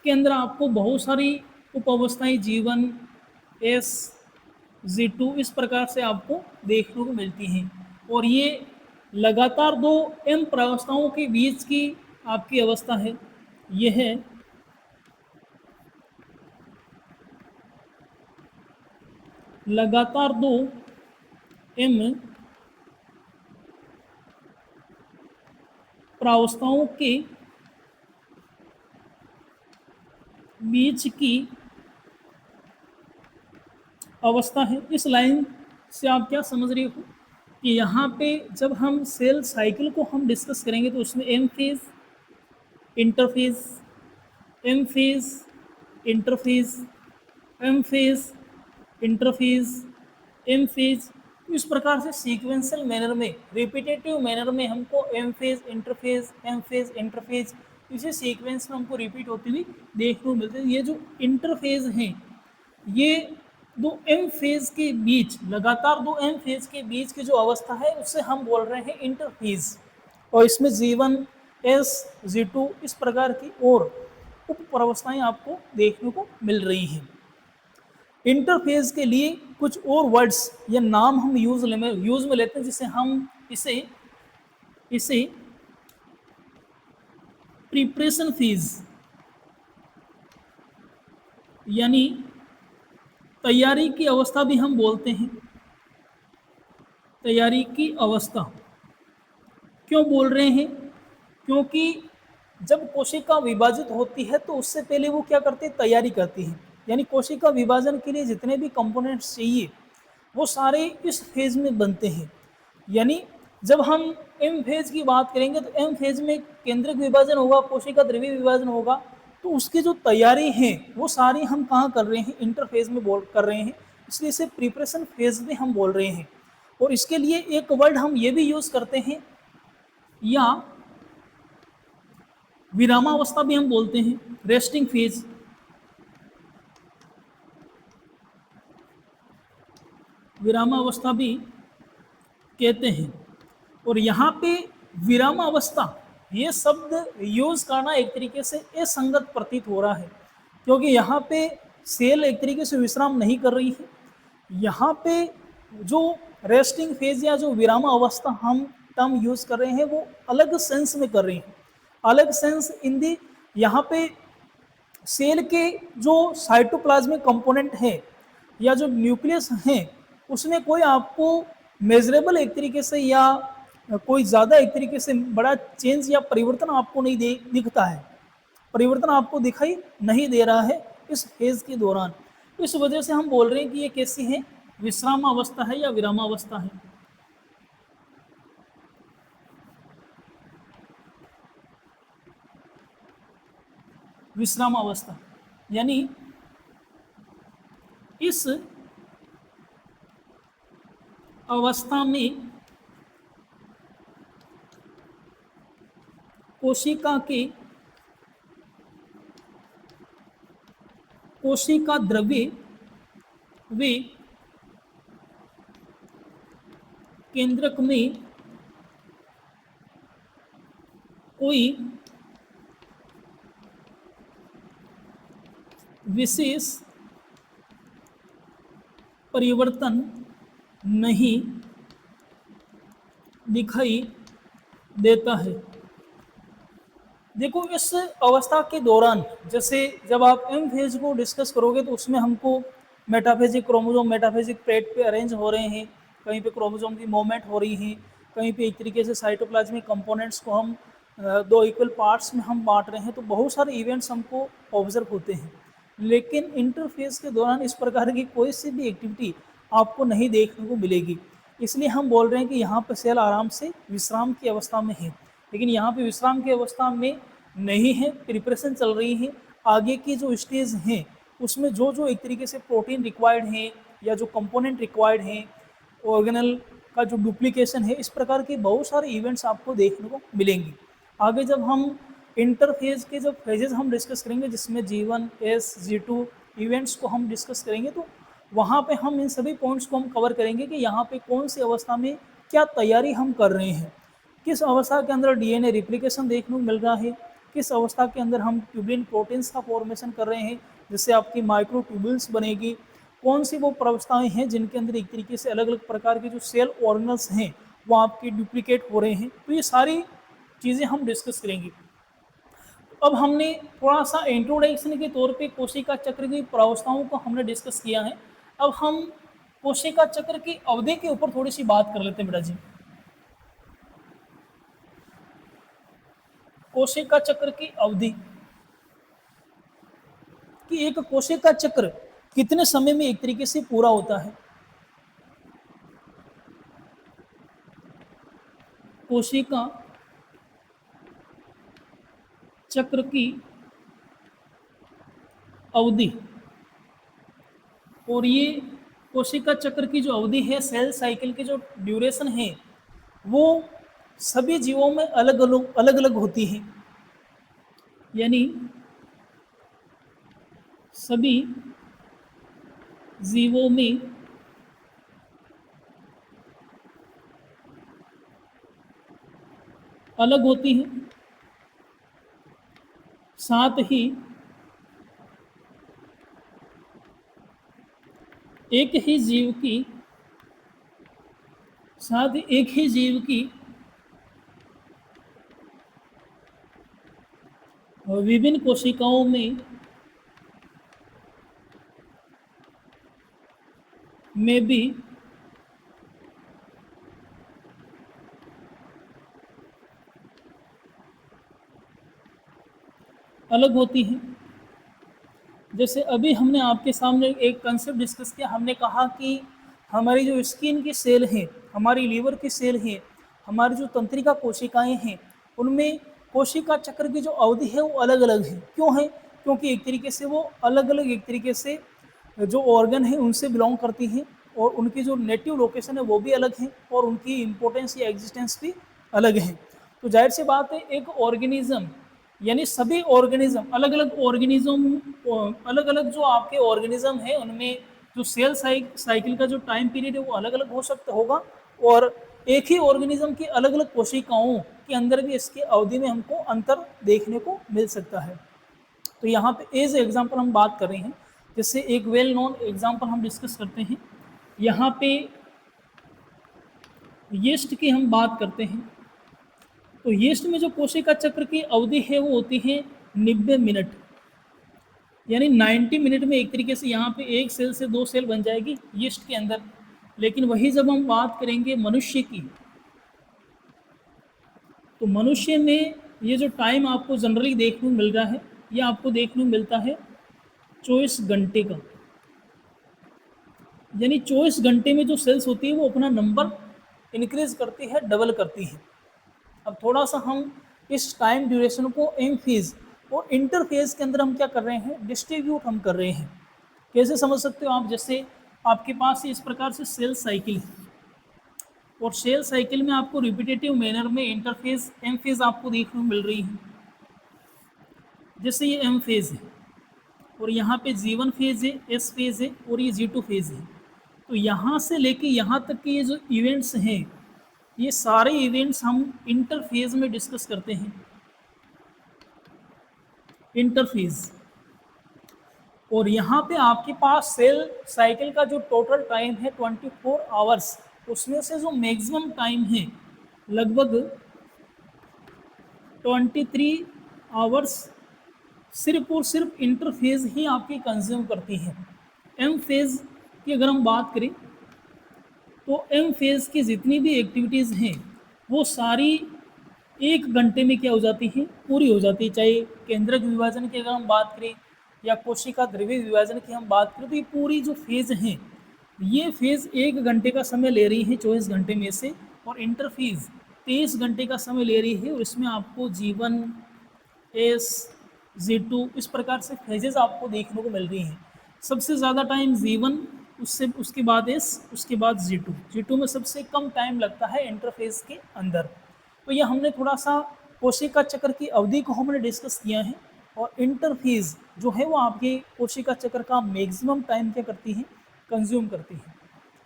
के अंदर आपको बहुत सारी उप अवस्थाएं G1 S G2 इस प्रकार से आपको देखने को मिलती हैं। और ये लगातार दो एम प्रावस्थाओं के बीच की आपकी अवस्था है। यह है लगातार दो एम प्रावस्थाओं के बीच की अवस्था है। इस लाइन से आप क्या समझ रहे हो कि यहाँ पे जब हम सेल साइकिल को हम डिस्कस करेंगे तो उसमें M phase, interphase, M phase, interphase, M phase, interphase, M phase, इस प्रकार से सीक्वेंशियल मैनर में, रिपीटेटिव मैनर में हमको M phase, interphase, M phase, interphase, इसी सीक्वेंस में हमको रिपीट होती हुई देखने को मिलते हैं। ये जो इंटरफेज हैं, ये दो एम फेज के बीच, लगातार दो एम फेज के बीच की जो अवस्था है उससे हम बोल रहे हैं इंटरफेज। और इसमें G1, S, G2 इस प्रकार की और उप प्रवस्थाएं आपको देखने को मिल रही हैं। इंटरफेज के लिए कुछ और वर्ड्स या नाम हम यूज में लेते हैं, जिसे हम इसे प्रिपरेशन फेज यानी तैयारी की अवस्था भी हम बोलते हैं। तैयारी की अवस्था क्यों बोल रहे हैं? क्योंकि जब कोशिका विभाजित होती है तो उससे पहले वो क्या करती है? तैयारी करती है। यानी कोशिका विभाजन के लिए जितने भी कंपोनेंट्स चाहिए वो सारे इस फेज में बनते हैं। यानी जब हम एम फेज की बात करेंगे तो एम फेज में केंद्रक विभाजन होगा, कोशिका द्रव्य विभाजन होगा, तो उसकी जो तैयारी है वो सारी हम कहाँ कर रहे हैं? इंटरफेज में कर रहे हैं, इसलिए इसे प्रिपरेशन फेज में हम बोल रहे हैं। और इसके लिए एक वर्ड हम ये भी यूज करते हैं, या विरामावस्था भी हम बोलते हैं, रेस्टिंग फेज। विरामावस्था भी कहते हैं। और यहाँ पे विरामावस्था ये शब्द यूज करना एक तरीके से असंगत प्रतीत हो रहा है, क्योंकि यहाँ पे सेल एक तरीके से विश्राम नहीं कर रही है। यहाँ पे जो रेस्टिंग फेज या जो विरामावस्था हम टर्म यूज कर रहे हैं वो अलग सेंस में कर रहे हैं। अलग सेंस इन दी, यहाँ पे सेल के जो साइटोप्लाज्मिक कंपोनेंट है या जो न्यूक्लियस हैं उसमें कोई आपको मेजरेबल एक तरीके से या कोई ज़्यादा एक तरीके से बड़ा चेंज या परिवर्तन आपको नहीं दिखता है, परिवर्तन आपको दिखाई नहीं दे रहा है इस फेज के दौरान। इस वजह से हम बोल रहे हैं कि ये कैसी है? विश्रामावस्था है या विरामावस्था है। विश्रामावस्था यानी इस अवस्था में कोशिका द्रव्य वे केंद्रक में कोई विशेष परिवर्तन नहीं दिखाई देता है। देखो, इस अवस्था के दौरान जैसे जब आप एम फेज को डिस्कस करोगे तो उसमें हमको मेटाफेजिक क्रोमोसोम मेटाफेजिक प्लेट पे अरेंज हो रहे हैं, कहीं पे क्रोमोसोम की मूवमेंट हो रही है, कहीं पे एक तरीके से साइटोप्लाज्मिक कंपोनेंट्स को हम दो इक्वल पार्ट्स में हम बांट रहे हैं, तो बहुत सारे इवेंट्स हमको ऑब्जर्व होते हैं। लेकिन इंटरफेज के दौरान इस प्रकार की कोई सी भी एक्टिविटी आपको नहीं देखने को मिलेगी। इसलिए हम बोल रहे हैं कि यहाँ पर सेल आराम से विश्राम की अवस्था में है। लेकिन यहाँ पे विश्राम की अवस्था में नहीं है, प्रिपरेशन चल रही है। आगे की जो स्टेज हैं उसमें जो जो एक तरीके से प्रोटीन रिक्वायर्ड हैं या जो कंपोनेंट रिक्वायर्ड हैं, ऑर्गेनल का जो डुप्लीकेशन है, इस प्रकार के बहुत सारे इवेंट्स आपको देखने को मिलेंगे। आगे जब हम इंटरफेज के जब फेजेस हम डिस्कस करेंगे जिसमें G1, S, G2 इवेंट्स को हम डिस्कस करेंगे, तो वहाँ पे हम इन सभी पॉइंट्स को हम कवर करेंगे कि यहाँ पे कौन सी अवस्था में क्या तैयारी हम कर रहे हैं, किस अवस्था के अंदर डीएनए रिप्लिकेशन देखने को मिल रहा है, किस अवस्था के अंदर हम ट्यूबिन प्रोटीन्स का फॉर्मेशन कर रहे हैं जिससे आपकी माइक्रो ट्यूबुल्स बनेगी, कौन सी वो अवस्थाएं हैं जिनके अंदर एक तरीके से अलग अलग प्रकार के जो सेल ऑर्गेनल्स हैं वो आपकी डुप्लीकेट हो रहे हैं। तो ये सारी चीज़ें हम डिस्कस करेंगे। अब हमने थोड़ा सा इंट्रोडक्शन के तौर पे कोशिका चक्र की प्रावस्थाओं को हमने डिस्कस किया है। अब हम कोशिका चक्र की अवधि के ऊपर थोड़ी सी बात कर लेते हैं बेटा जी। कोशिका चक्र की अवधि कि एक कोशिका चक्र कितने समय में एक तरीके से पूरा होता है। कोशिका चक्र की अवधि, और ये कोशिका चक्र की जो अवधि है, सेल साइकिल की जो ड्यूरेशन है, वो सभी जीवों में अलग अलग होती है। यानी सभी जीवों में अलग होती है, साथ ही एक ही जीव की विभिन्न कोशिकाओं में भी अलग होती है। जैसे अभी हमने आपके सामने एक कंसेप्ट डिस्कस किया, हमने कहा कि हमारी जो स्किन की सेल है, हमारी लीवर की सेल है, हमारी जो तंत्रिका कोशिकाएं हैं, उनमें कोशिका चक्र की जो अवधि है वो अलग अलग है। क्यों है? क्योंकि एक तरीके से वो अलग अलग एक तरीके से जो ऑर्गन है उनसे बिलोंग करती हैं, और उनकी जो नेटिव लोकेशन है वो भी अलग है, और उनकी इम्पोर्टेंस या एग्जिस्टेंस भी अलग है। तो जाहिर सी बात है, एक ऑर्गेनिज्म यानी सभी ऑर्गेनिज्म अलग अलग जो आपके ऑर्गेनिज्म है, उनमें जो सेल साइकिल का जो टाइम पीरियड है वो अलग अलग हो सकता होगा, और एक ही ऑर्गेनिज्म की अलग अलग कोशिकाओं के अंदर भी इसकी अवधि में हमको अंतर देखने को मिल सकता है। तो यहाँ पे एज एग्जाम्पल हम बात कर रहे हैं, जैसे एक वेल नोन एग्जाम्पल हम डिस्कस करते हैं। यहाँ पे यीस्ट की हम बात करते हैं, तो यीस्ट में जो कोशिका चक्र की अवधि है वो होती है 90 मिनट, यानी 90 मिनट में एक तरीके से यहाँ पे एक सेल से दो सेल बन जाएगी यीस्ट के अंदर। लेकिन वही जब हम बात करेंगे मनुष्य की, तो मनुष्य में ये जो टाइम आपको जनरली देखने को मिल रहा है, ये आपको देखने को मिलता है 24 घंटे का। यानी 24 घंटे में जो सेल्स होती है वो अपना नंबर इंक्रीज करती है, डबल करती है। अब थोड़ा सा हम इस टाइम ड्यूरेशन को एम फेज और इंटरफेज के अंदर हम क्या कर रहे हैं, डिस्ट्रीब्यूट हम कर रहे हैं। कैसे समझ सकते हो आप? जैसे आपके पास इस प्रकार से सेल साइकिल है, और सेल साइकिल में आपको रिपीटेटिव मैनर में इंटरफेज एम फेज आपको देखने को मिल रही है। जैसे ये एम फेज है, और यहाँ पे G1 फेज है, एस फेज है, और ये G2 फेज है। तो यहाँ से लेके यहाँ तक के ये जो इवेंट्स हैं, ये सारे इवेंट्स हम इंटरफेज में डिस्कस करते हैं। इंटरफेज, और यहाँ पे आपके पास सेल साइकिल का जो टोटल टाइम है 24 आवर्स, उसमें से जो मैक्सिमम टाइम है लगभग 23 आवर्स सिर्फ और सिर्फ इंटरफेज ही आपकी कंज्यूम करती है। एम फेज की अगर हम बात करें, तो एम फेज की जितनी भी एक्टिविटीज़ हैं वो सारी 1 घंटे में क्या हो जाती है, पूरी हो जाती है। चाहे केंद्रक विभाजन की अगर हम बात करें या कोशिका द्रव्य विभाजन की हम बात करें, तो ये पूरी जो फेज हैं, ये फेज 1 घंटे का समय ले रही है 24 घंटे में से, और इंटरफेज 23 घंटे का समय ले रही है, और इसमें आपको G1 एस G2 इस प्रकार से फेजेस आपको देखने को मिल रही हैं। सबसे ज़्यादा टाइम G1, उसके बाद एस, उसके बाद G2 में सबसे कम टाइम लगता है इंटरफेज के अंदर। तो ये हमने थोड़ा सा कोशिका चक्र की अवधि को हमने डिस्कस किया है, और इंटरफेज जो है वो आपके कोशिका चक्र का मैक्सिमम टाइम क्या करती है, कंज्यूम करती है।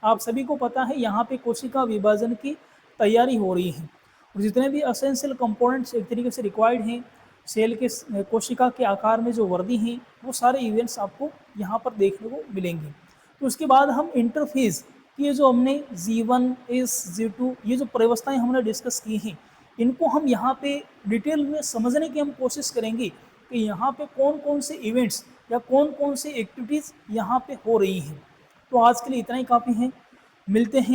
आप सभी को पता है यहाँ पे कोशिका विभाजन की तैयारी हो रही है, और जितने भी असेंशियल कंपोनेंट्स एक तरीके से रिक्वायर्ड हैं सेल के कोशिका के आकार में जो वर्दी हैं, वो सारे इवेंट्स आपको यहाँ पर देखने को मिलेंगे। तो उसके बाद हम इंटरफेज की ये जो हमने G1 एस G2 ये जो प्रवस्थाएं हमने डिस्कस की हैं, इनको हम यहाँ पे डिटेल में समझने की हम कोशिश करेंगे कि यहाँ पे कौन कौन से इवेंट्स या कौन कौन से एक्टिविटीज़ यहाँ पे हो रही हैं। तो आज के लिए इतना ही काफ़ी है। मिलते हैं